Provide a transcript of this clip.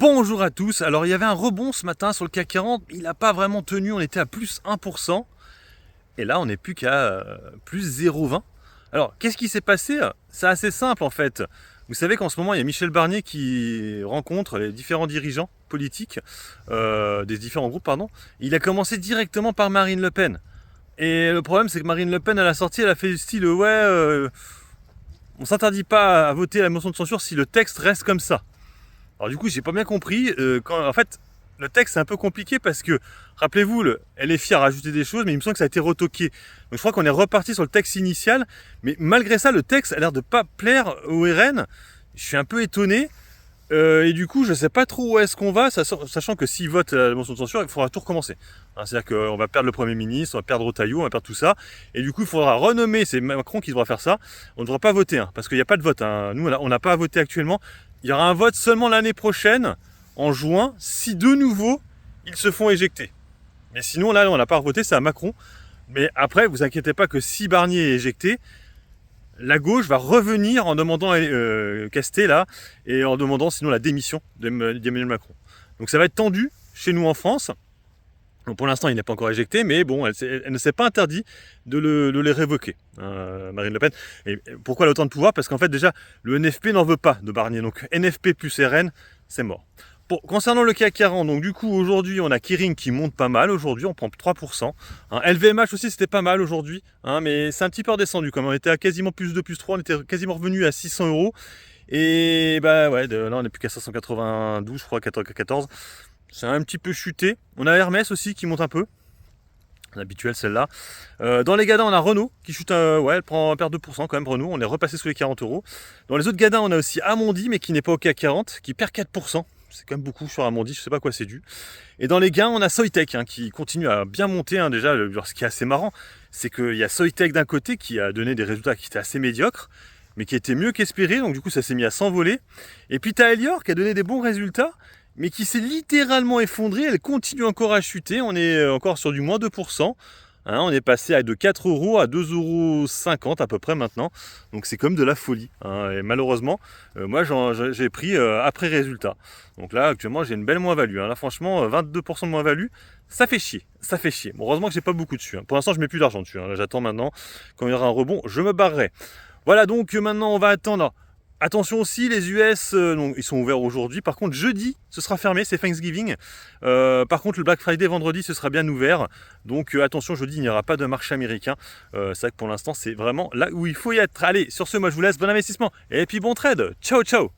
Bonjour à tous, alors il y avait un rebond ce matin sur le CAC 40, il n'a pas vraiment tenu, on était à plus 1%, et là on n'est plus qu'à plus 0,20. Alors qu'est-ce qui s'est passé? C'est assez simple en fait. Vous savez qu'en ce moment il y a Michel Barnier qui rencontre les différents dirigeants politiques, des différents groupes, pardon. Il a commencé directement par Marine Le Pen. Et le problème c'est que Marine Le Pen à la sortie elle a fait du style on s'interdit pas à voter la motion de censure si le texte reste comme ça. Alors du coup, j'ai pas bien compris. En fait, le texte c'est un peu compliqué parce que, rappelez-vous, elle est fière à rajouter des choses, mais il me semble que ça a été retoqué. Donc je crois qu'on est reparti sur le texte initial, mais malgré ça, le texte a l'air de pas plaire au RN. Je suis un peu étonné. Et du coup, je sais pas trop où est-ce qu'on va, sachant que s'ils votent la motion de censure, il faudra tout recommencer. C'est-à-dire qu'on va perdre le Premier ministre, on va perdre Retailleau, on va perdre tout ça. Et du coup, il faudra renommer, c'est Macron qui devra faire ça. On ne devra pas voter, parce qu'il n'y a pas de vote. Nous, on n'a pas à voter actuellement. Il y aura un vote seulement l'année prochaine, en juin, si de nouveau, ils se font éjecter. Mais sinon, là, on n'a pas à voter, c'est à Macron. Mais après, vous inquiétez pas que si Barnier est éjecté, la gauche va revenir en demandant Castet là, et en demandant sinon la démission d'Emmanuel Macron. Donc ça va être tendu chez nous en France. Donc pour l'instant il n'est pas encore éjecté, mais bon, elle ne s'est pas interdit de les révoquer, Marine Le Pen. Et pourquoi elle a autant de pouvoir? Parce qu'en fait déjà le NFP n'en veut pas de Barnier, donc NFP plus RN, c'est mort. Concernant le CAC 40, donc du coup aujourd'hui on a Kering qui monte pas mal, aujourd'hui on prend 3%. LVMH aussi c'était pas mal aujourd'hui, mais c'est un petit peu redescendu quand même, on était à quasiment plus 2, plus 3, on était quasiment revenu à 600 €. Et bah ouais, là on n'est plus qu'à 592 je crois, 14. C'est un petit peu chuté. On a Hermès aussi qui monte un peu. L'habituelle celle-là. Dans les gadins, on a Renault qui chute, elle perd 2% quand même. Renault, on est repassé sous les 40 €. Dans les autres gadins, on a aussi Amundi, mais qui n'est pas au CAC 40, qui perd 4%. C'est quand même beaucoup sur Amundi, je sais pas à quoi c'est dû. Et dans les gains, on a Soitec qui continue à bien monter. Déjà, ce qui est assez marrant, c'est qu'il y a Soitec d'un côté qui a donné des résultats qui étaient assez médiocres, mais qui étaient mieux qu'espéré. Donc du coup, ça s'est mis à s'envoler. Et puis tu as Elior qui a donné des bons résultats, mais qui s'est littéralement effondrée. Elle continue encore à chuter. On est encore sur du moins 2%. On est passé de 4 € à 2,50 € à peu près maintenant. Donc c'est comme de la folie. Et malheureusement, moi j'ai pris après résultat. Donc là actuellement j'ai une belle moins-value. Là franchement 22% de moins-value, ça fait chier. Ça fait chier. Bon, heureusement que j'ai pas beaucoup dessus. Pour l'instant je mets plus d'argent dessus. Là j'attends maintenant. Quand il y aura un rebond, je me barrerai. Voilà, donc maintenant on va attendre. Attention aussi, les US, donc, ils sont ouverts aujourd'hui. Par contre, jeudi, ce sera fermé, c'est Thanksgiving. Par contre, le Black Friday, vendredi, ce sera bien ouvert. Donc attention, jeudi, il n'y aura pas de marché américain. C'est vrai que pour l'instant, c'est vraiment là où il faut y être. Allez, sur ce, moi je vous laisse, bon investissement. Et puis bon trade. Ciao, ciao.